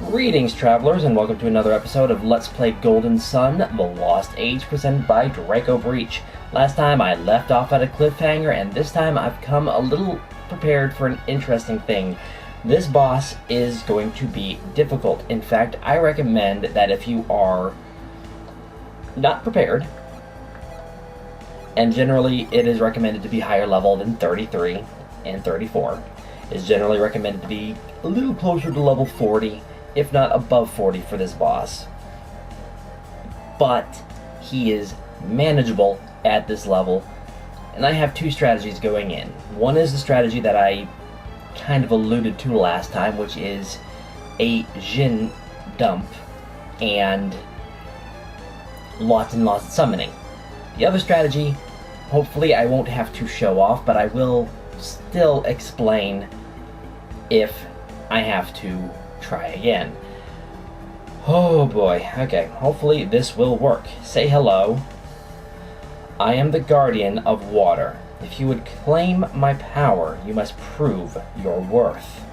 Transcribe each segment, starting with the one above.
Greetings, travelers, and welcome to another episode of Let's Play Golden Sun, The Lost Age, presented by Draco Breach. Last time I left off at a cliffhanger, and this time I've come a little prepared for an interesting thing. This boss is going to be difficult. In fact, I recommend that if you are not prepared, and generally it is recommended to be higher level than 33 and 34, is generally recommended to be a little closer to level 40, if not above 40 for this boss. But he is manageable at this level, and I have two strategies going in. One is the strategy that I kind of alluded to last time, which is a Jin dump and lots and lots of summoning. The other strategy, hopefully I won't have to show off, but I will still explain if I have to try again. Oh boy, okay, hopefully this will work. Say hello. I am the guardian of water. If you would claim my power, you must prove your worth.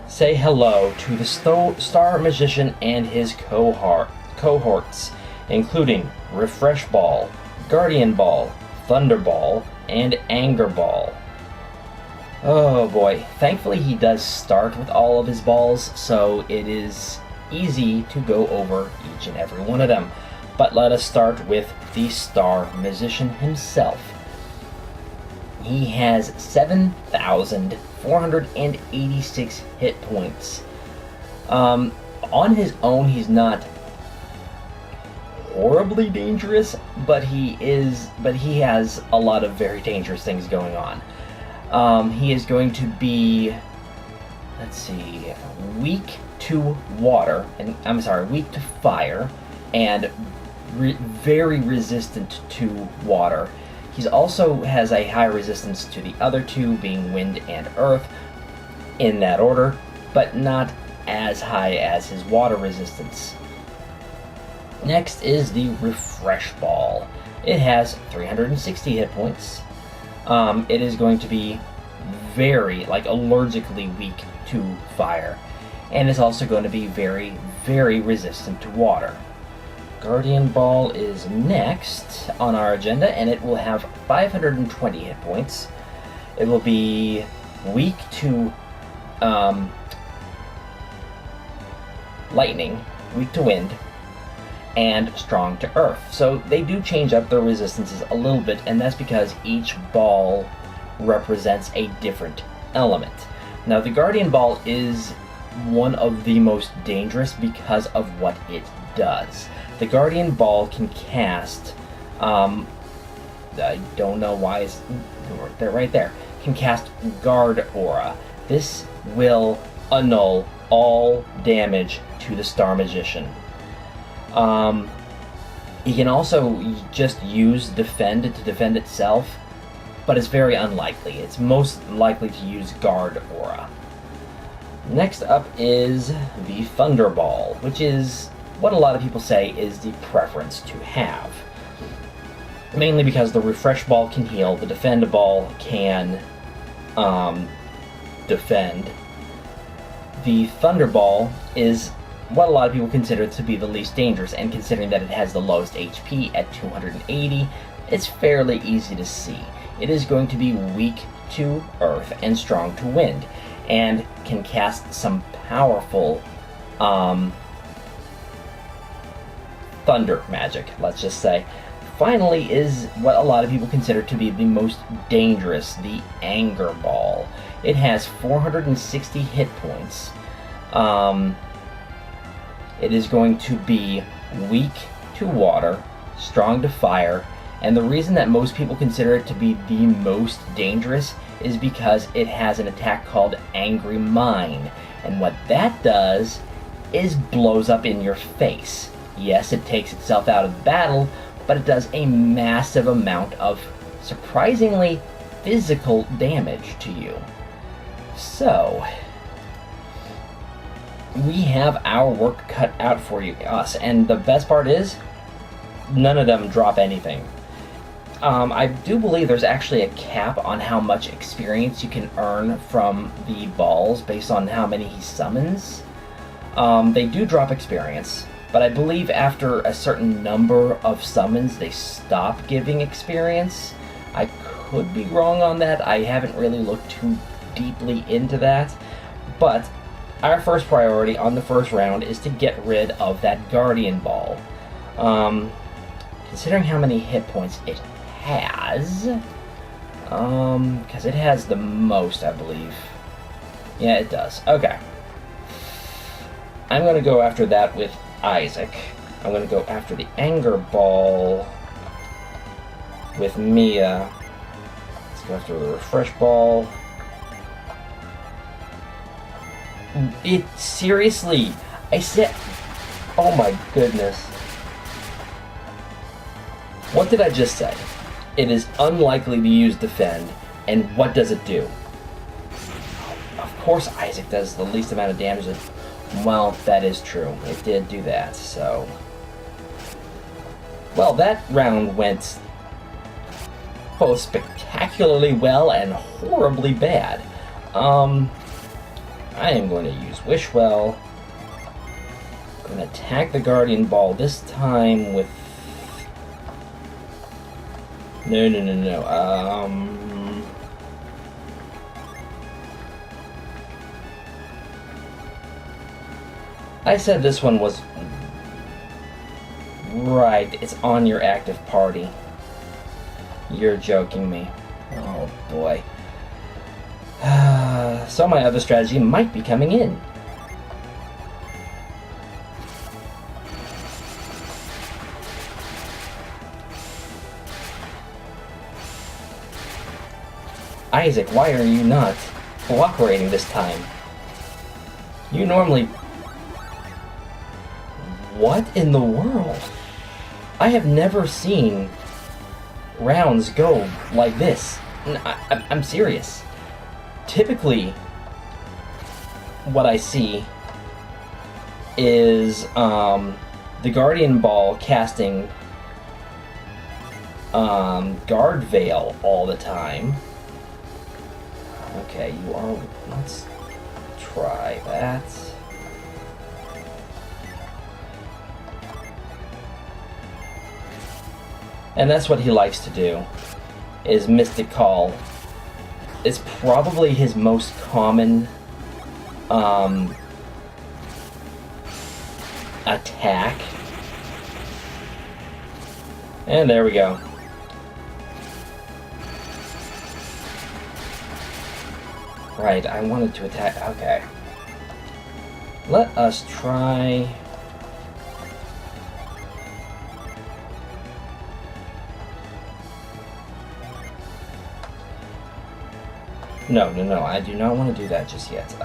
Say hello to the Star Magician and his cohorts, including Refresh Ball, Guardian Ball, Thunder Ball, and Anger Ball. Oh boy, thankfully he does start with all of his balls, so it is easy to go over each and every one of them. But let us start with the Star Magician himself. He has 7,486 hit points. On his own, he's not horribly dangerous, but he has a lot of very dangerous things going on. He is going to be, weak to water, and weak to fire, and very resistant to water. He also has a high resistance to the other two, being wind and earth, in that order, but not as high as his water resistance. Next is the Refresh Ball. It has 360 hit points. It is going to be very, allergically weak to fire. And it's also going to be very, very resistant to water. Guardian Ball is next on our agenda, and it will have 520 hit points. It will be weak to lightning, weak to wind, and strong to earth. So they do change up their resistances a little bit, and that's because each ball represents a different element. Now, the Guardian Ball is one of the most dangerous because of what it does. The Guardian Ball can cast, I don't know why it's right there, can cast Guard Aura. This will annul all damage to the Star Magician. He can also just use Defend to defend itself, but it's very unlikely. It's most likely to use Guard Aura. Next up is the Thunder Ball, which is what a lot of people say is the preference to have. Mainly because the Refresh Ball can heal, the Defend Ball can defend. The Thunder Ball is what a lot of people consider to be the least dangerous, and considering that it has the lowest HP at 280, it's fairly easy to see. It is going to be weak to earth and strong to wind, and can cast some powerful thunder magic, let's just say. Finally is what a lot of people consider to be the most dangerous, the Anger Ball. It has 460 hit points. It is going to be weak to water, strong to fire, and the reason that most people consider it to be the most dangerous is because it has an attack called Angry Mine, and what that does is blows up in your face. Yes, it takes itself out of the battle, but it does a massive amount of surprisingly physical damage to you. So, we have our work cut out for us, and the best part is, none of them drop anything. I do believe there's actually a cap on how much experience you can earn from the balls based on how many he summons. They do drop experience, but I believe after a certain number of summons, they stop giving experience. I could be wrong on that. I haven't really looked too deeply into that. But our first priority on the first round is to get rid of that Guardian Ball. Considering how many hit points it has, because it has the most, I believe. Yeah, it does. Okay. I'm going to go after that with Isaac. I'm going to go after the Anger Ball with Mia. Let's go after the Refresh Ball. It, seriously, I said, oh my goodness. What did I just say? It is unlikely to use Defend, and what does it do? Of course Isaac does the least amount of damage. Well, that is true. It did do that, so... Well, that round went both spectacularly well and horribly bad. I am going to use Wishwell. I'm going to attack the Guardian Ball this time with... No. I said this one was... Right, it's on your active party. You're joking me. Oh boy. So my other strategy might be coming in. Isaac, why are you not cooperating this time? You normally... What in the world? I have never seen rounds go like this. I'm serious. Typically, what I see is the Guardian Ball casting Guard Veil all the time. Okay, you are... Let's try that. And that's what he likes to do, is Mystic Call. It's probably his most common attack. And there we go. Right, I wanted to attack... Okay. Let us try... No, I do not want to do that just yet.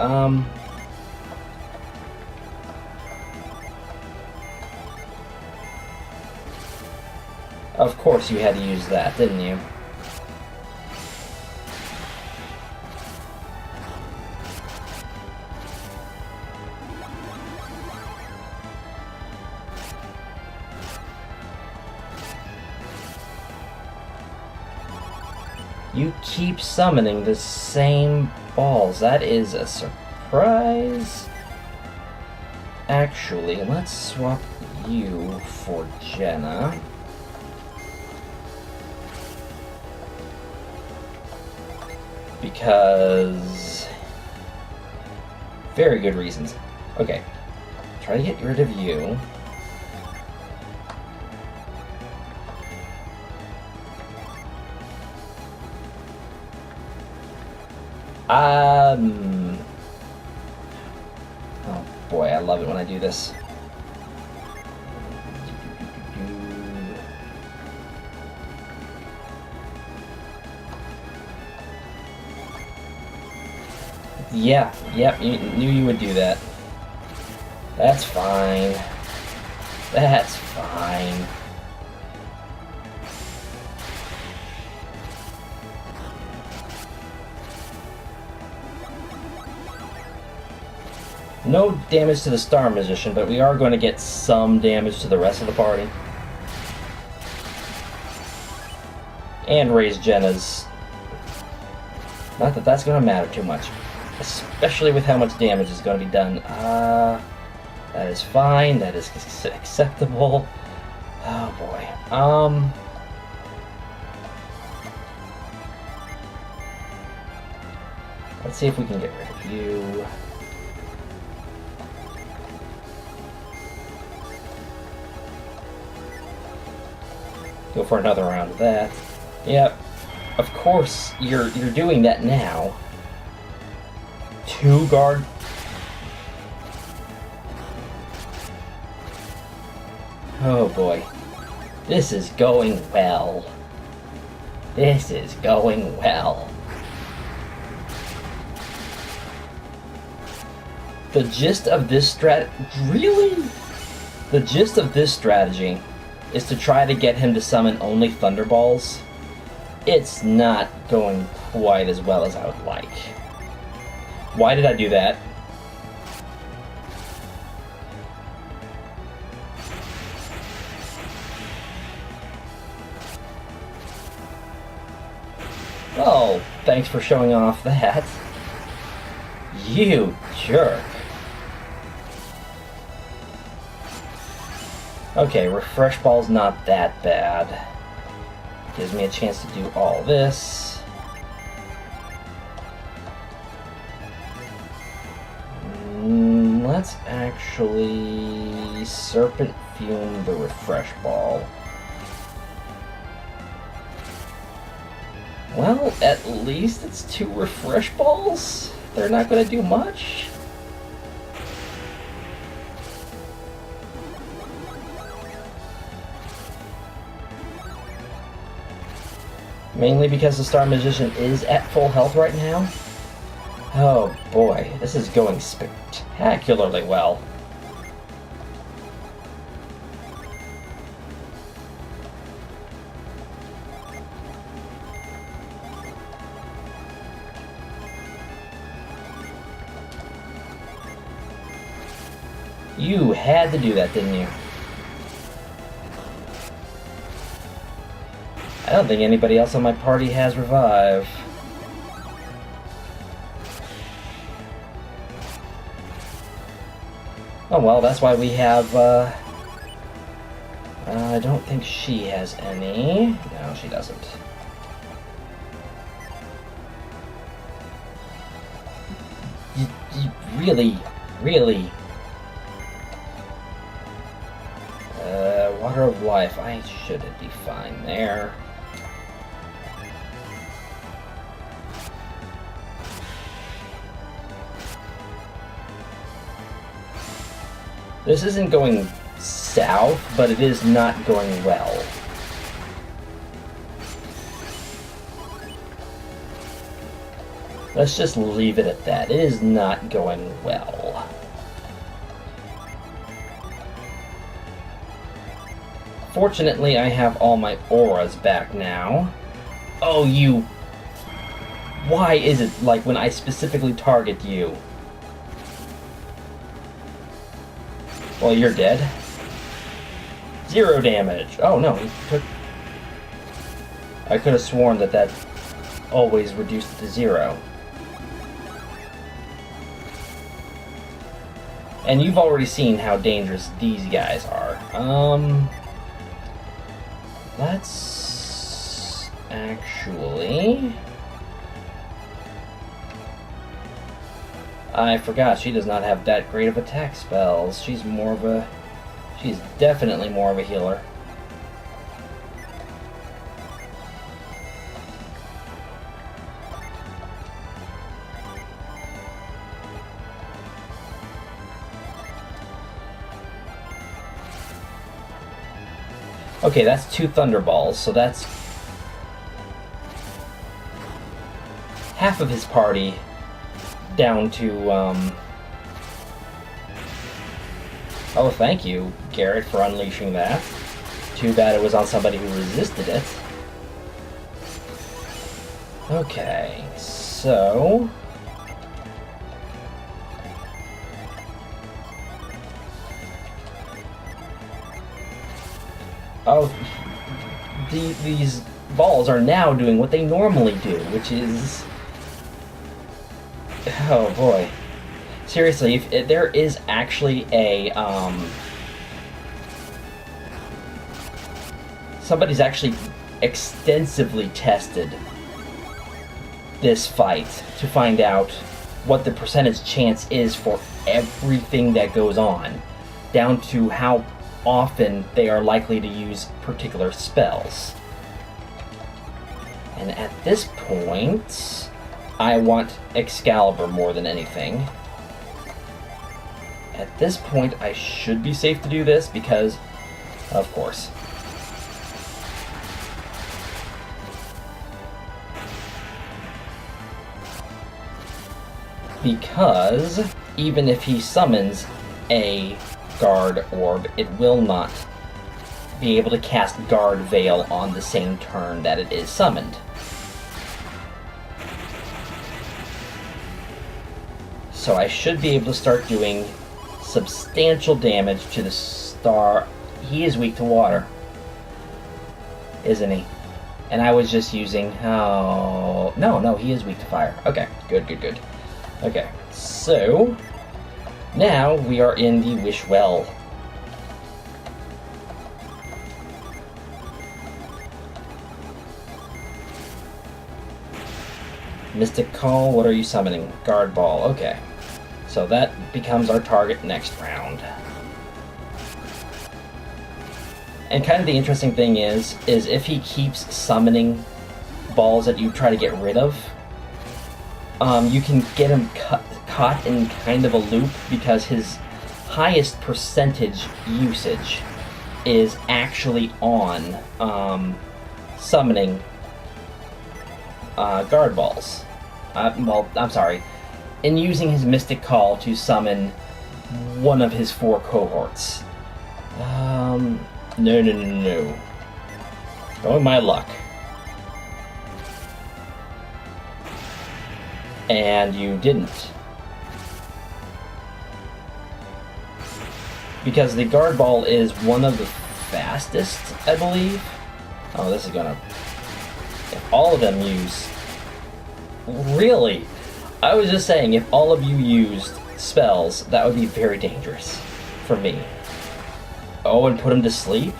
Of course you had to use that, didn't you? You keep summoning the same balls. That is a surprise. Actually, let's swap you for Jenna. Because... very good reasons. Okay. Try to get rid of you. Oh boy, I love it when I do this. Yeah, yep, you knew you would do that. That's fine. That's fine. No damage to the Star Magician, but we are going to get some damage to the rest of the party. And raise Jenna's. Not that that's going to matter too much. Especially with how much damage is going to be done. That is fine. That is acceptable. Oh boy. Let's see if we can get rid of you. Go for another round of that. Yep. Of course, you're doing that now. 2 guard. Oh boy. This is going well. This is going well. The gist of this really? The gist of this strategy is to try to get him to summon only Thunderballs. It's not going quite as well as I would like. Why did I do that? Oh, thanks for showing off that. You jerk. Okay, Refresh Ball's not that bad. Gives me a chance to do all this. Let's actually Serpent Fume the Refresh Ball. Well, at least it's 2 Refresh Balls. They're not going to do much. Mainly because the Star Magician is at full health right now. Oh boy, this is going spectacularly well. You had to do that, didn't you? I don't think anybody else on my party has Revive. Oh well, that's why we have, I don't think she has any. No, she doesn't. You really? Water of Life, I should be fine there. This isn't going south, but it is not going well. Let's just leave it at that. It is not going well. Fortunately, I have all my auras back now. Oh, you... Why is it like when I specifically target you? Well, you're dead. 0 damage. Oh, no, he took... I could have sworn that that always reduced to 0. And you've already seen how dangerous these guys are. Let's... actually... I forgot, she does not have that great of attack spells. She's more of a... She's definitely more of a healer. Okay, that's 2 Thunderballs, so that's... half of his party down to, Oh, thank you, Garrett, for unleashing that. Too bad it was on somebody who resisted it. Okay, so... Oh, balls are now doing what they normally do, which is... Oh boy. Seriously, if there is actually a, somebody's actually extensively tested this fight to find out what the percentage chance is for everything that goes on, down to how often they are likely to use particular spells. And at this point, I want Excalibur more than anything. At this point, I should be safe to do this because, of course. Because even if he summons a Guard Orb, it will not be able to cast Guard Veil on the same turn that it is summoned. So I should be able to start doing substantial damage to the star. He is weak to water, isn't he? And I was just using... Oh... No, he is weak to fire. Okay, good. Okay, so... Now we are in the Wish Well. Mystic Call, what are you summoning? Guard Ball, okay. So that becomes our target next round. And kind of the interesting thing is if he keeps summoning balls that you try to get rid of, you can get him caught in kind of a loop because his highest percentage usage is actually on summoning guard balls. Well, I'm sorry. In using his Mystic Call to summon one of his 4 cohorts. No. Going my luck. And you didn't. Because the Guard Ball is one of the fastest, I believe. Oh, this is gonna... If all of them use... Really? I was just saying, if all of you used spells, that would be very dangerous for me. Oh, and put him to sleep?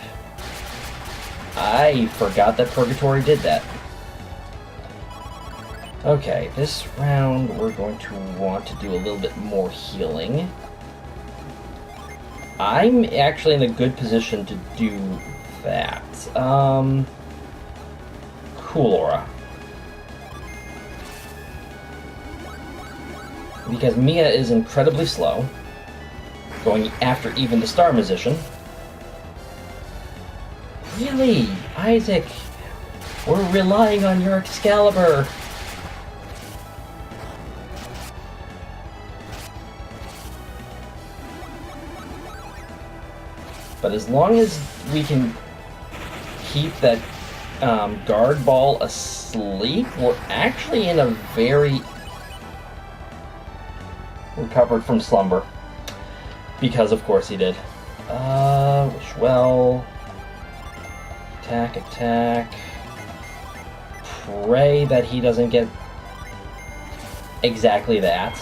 I forgot that Purgatory did that. Okay, this round we're going to want to do a little bit more healing. I'm actually in a good position to do that. Cool Aura. Because Mia is incredibly slow, going after even the Star Musician. Really? Isaac, we're relying on your Excalibur. But as long as we can keep that guard ball asleep, we're actually in a very... Recovered from slumber. Because of course he did. Wish well. Attack. Pray that he doesn't get exactly that.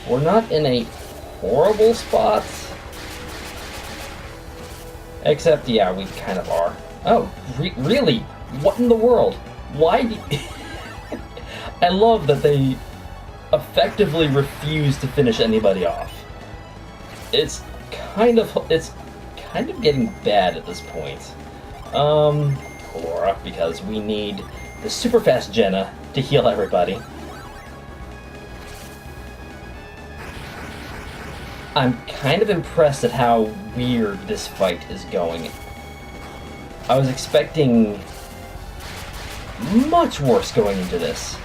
We're not in a horrible spot. Except, yeah, we kind of are. Oh, really? What in the world? Why do I love that they effectively refuse to finish anybody off. It's kind of getting bad at this point. Laura, because we need the super fast Jenna to heal everybody. I'm kind of impressed at how weird this fight is going. I was expecting much worse going into this.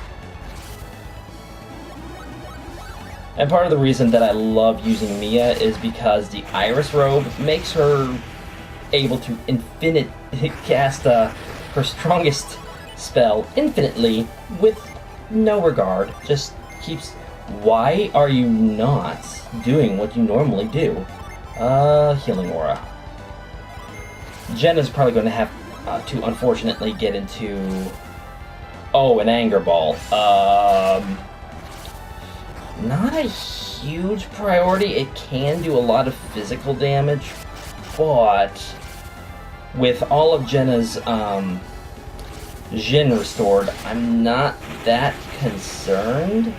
And part of the reason that I love using Mia is because the Iris Robe makes her able to cast her strongest spell infinitely with no regard. Just keeps Why are you not doing what you normally do? Healing Aura. Jenna's probably going to have to unfortunately get into... Oh, an Anger Ball. Not a huge priority. It can do a lot of physical damage, but with all of Jenna's Jin restored, I'm not that concerned.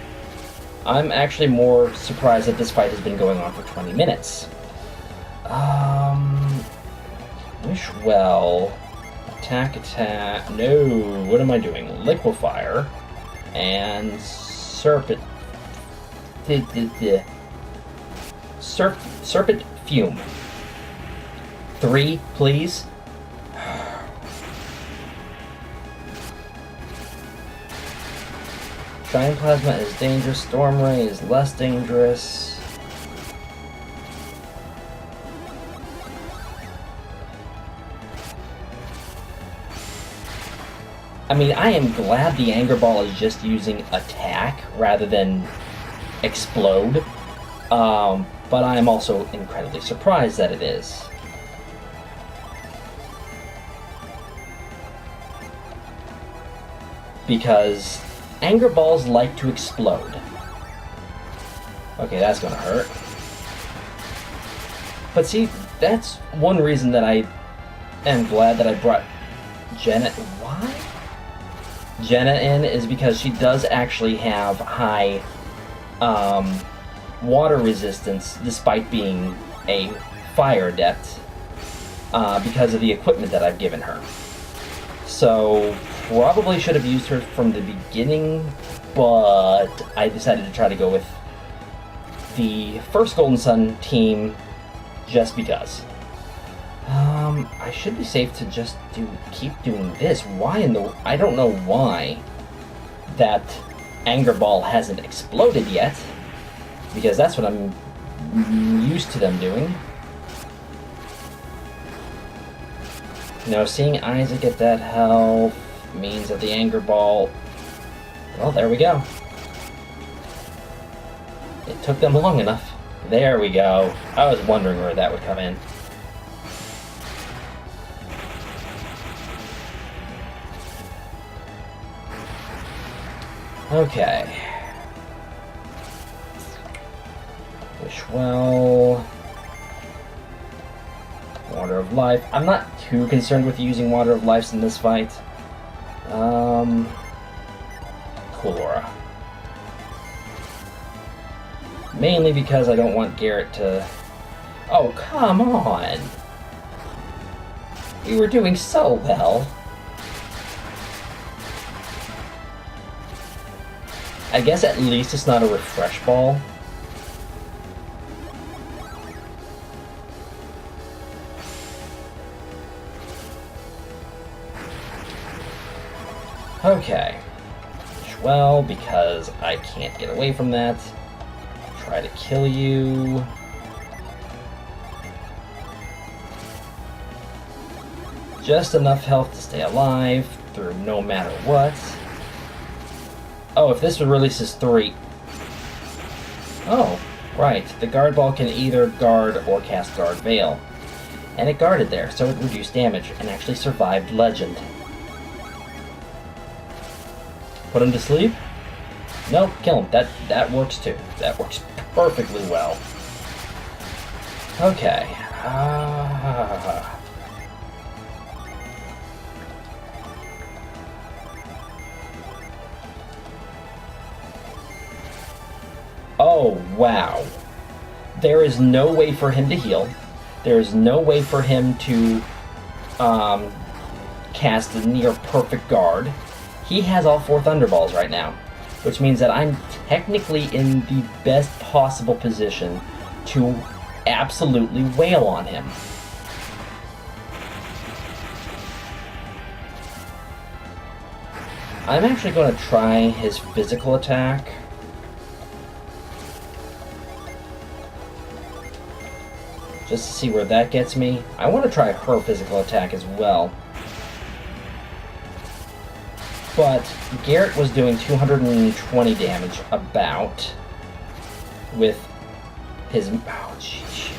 I'm actually more surprised that this fight has been going on for 20 minutes. Wish well. Attack. No, what am I doing? Liquefire. And Serpent. Serpent Fume. 3, please. Giant Plasma is dangerous. Storm Ray is less dangerous. I mean, I am glad the Anger Ball is just using attack rather than explode. But I am also incredibly surprised that it is. Because Anger Balls like to explode. Okay, that's gonna hurt. But see, that's one reason that I am glad that I brought Jenna... Why? Jenna in is because she does actually have high water resistance despite being a fire adept because of the equipment that I've given her. So probably should have used her from the beginning, but I decided to try to go with the first Golden Sun team just because. I should be safe to just keep doing this. Why in the... I don't know why that Anger Ball hasn't exploded yet, because that's what I'm used to them doing. Seeing Isaac at that health means that the Anger Ball... Well, there we go. It took them long enough. There we go. I was wondering where that would come in. Okay. Wish well. Water of Life. I'm not too concerned with using Water of Life in this fight. Cool Aura. Mainly because I don't want Garrett to... Oh, come on! We were doing so well. I guess at least it's not a Refresh Ball. Okay. Well, because I can't get away from that. Try to kill you. Just enough health to stay alive through no matter what. Oh, if this releases 3... Oh, right. The Guard Ball can either guard or cast Guard Veil. And it guarded there, so it reduced damage and actually survived Legend. Put him to sleep? Nope, kill him. That works too. That works perfectly well. Okay. Oh, wow. There is no way for him to heal. There is no way for him to cast a near perfect guard. He has all 4 Thunderballs right now, which means that I'm technically in the best possible position to absolutely wail on him. I'm actually going to try his physical attack. Just to see where that gets me. I want to try her physical attack as well. But Garrett was doing 220 damage, about. with his... Oh, jeez.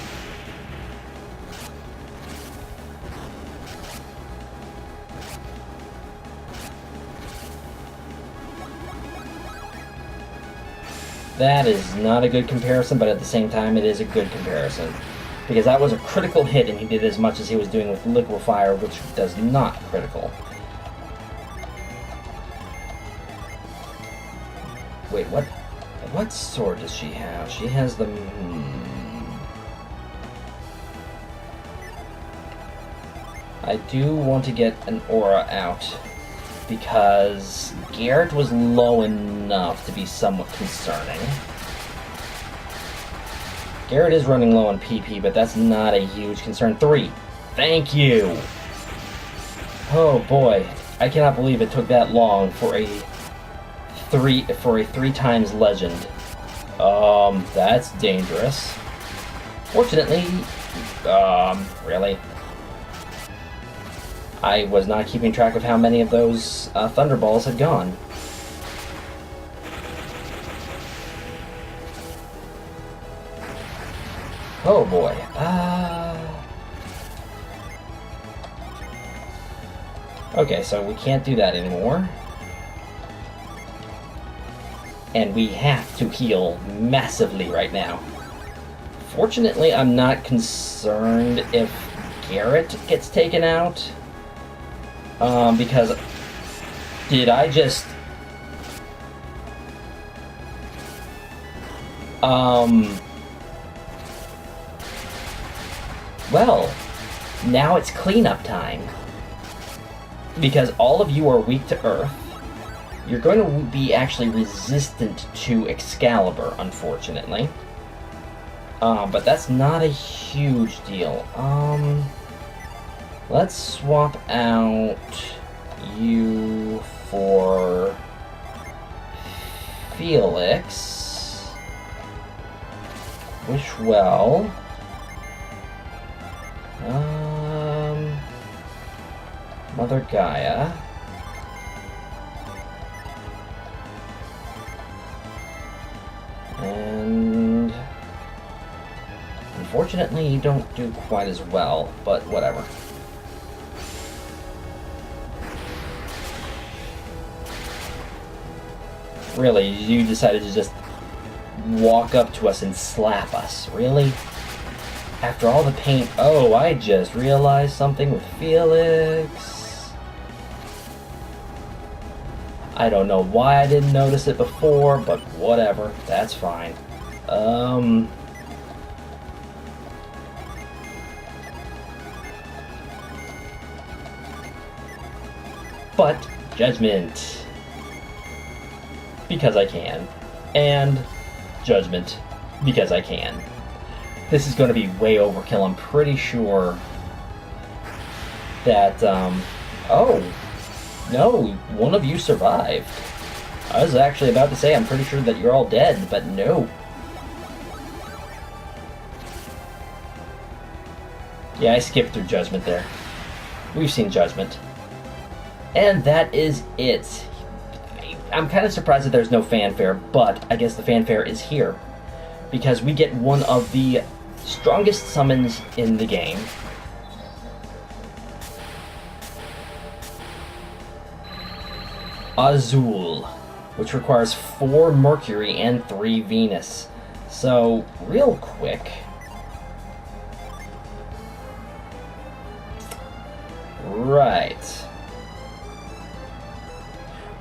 That is not a good comparison, but at the same time, it is a good comparison. Because that was a critical hit, and he did as much as he was doing with Liquefier, which does not critical. Wait, what sword does she have? She has the... I do want to get an aura out, because Garrett was low enough to be somewhat concerning. Garrett is running low on PP, but that's not a huge concern. 3. Thank you! Oh boy, I cannot believe it took that long for a 3 times legend. That's dangerous. Fortunately, really? I was not keeping track of how many of those Thunderballs had gone. Oh boy. Okay, so we can't do that anymore. And we have to heal massively right now. Fortunately, I'm not concerned if Garrett gets taken out. Because... Did I just... Well, now it's cleanup time. Because all of you are weak to Earth. You're going to be actually resistant to Excalibur, unfortunately. But that's not a huge deal. Let's swap out you for Felix. Wishwell. Mother Gaia. And unfortunately you don't do quite as well, but whatever. Really, you decided to just walk up to us and slap us, really? After all the pain... Oh, I just realized something with Felix. I don't know why I didn't notice it before, but whatever. That's fine. But, Judgment. Because I can. And Judgment. Because I can. This is going to be way overkill. I'm pretty sure that, oh, no, one of you survived. I was actually about to say I'm pretty sure that you're all dead, but no. Yeah, I skipped through Judgment there. We've seen Judgment. And that is it. I'm kind of surprised that there's no fanfare, but I guess the fanfare is here. Because we get one of the strongest summons in the game. Azul, which requires 4 Mercury and 3 Venus. So, real quick. Right.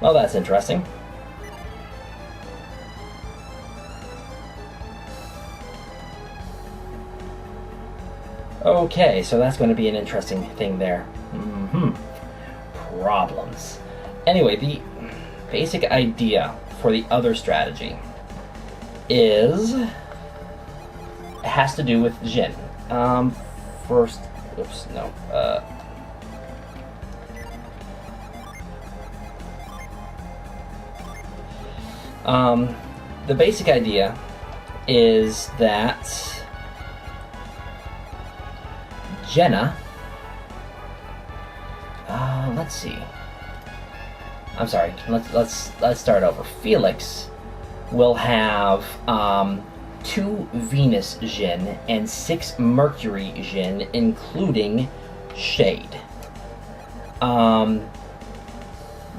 Well, that's interesting. Okay, so that's going to be an interesting thing there. Problems. Anyway, the basic idea for the other strategy is... It has to do with Jhin. First... Oops, no. The basic idea is that Jenna, let's see. I'm sorry. Let's start over. Felix will have 2 Venus Jin and 6 Mercury Jin, including Shade.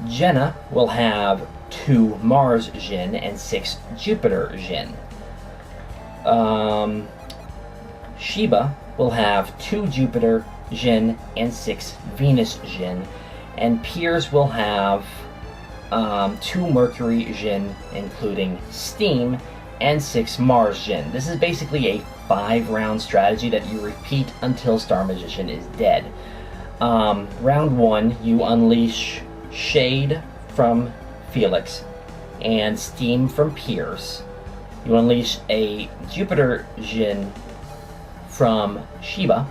Jenna will have 2 Mars Jin and 6 Jupiter Jin. Sheba will have 2 Jupiter Jin and 6 Venus Jin, and Piers will have 2 Mercury Jin, including Steam, and 6 Mars Jin. This is basically a 5-round strategy that you repeat until Star Magician is dead. Round 1, you unleash Shade from Felix and Steam from Piers. You unleash a Jupiter Jin from Sheba,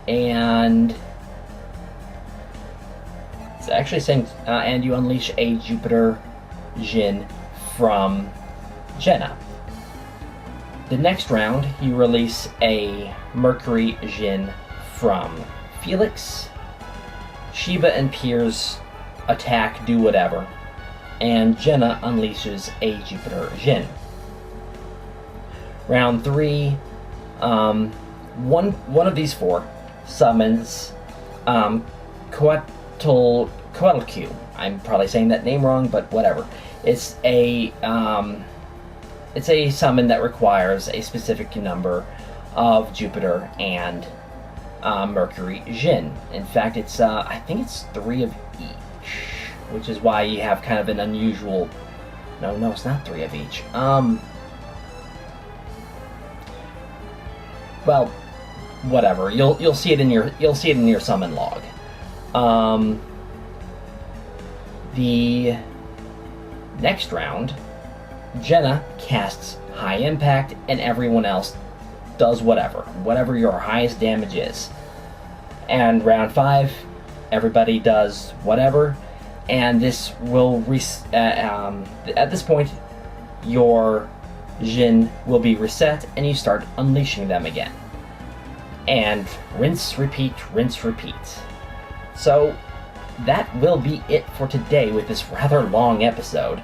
and it's actually saying, and you unleash a Jupiter Jin from Jenna. The next round, you release a Mercury Jin from Felix. Sheba and Piers attack, do whatever, and Jenna unleashes a Jupiter Jin. Round 3, one of these 4 summons Coatlicue. I'm probably saying that name wrong, but whatever. It's a summon that requires a specific number of Jupiter and Mercury Jin. In fact, it's I think it's 3 of each, which is why you have kind of an unusual. No, it's not 3 of each. Well, whatever. You'll see it in your summon log. The next round, Jenna casts High Impact, and everyone else does whatever your highest damage is. And round 5, everybody does whatever, and this will at this point, your Jin will be reset, and you start unleashing them again. And rinse, repeat, rinse, repeat. So that will be it for today with this rather long episode.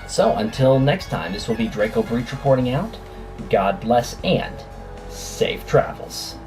So until next time, this will be Draco Breach reporting out. God bless and safe travels.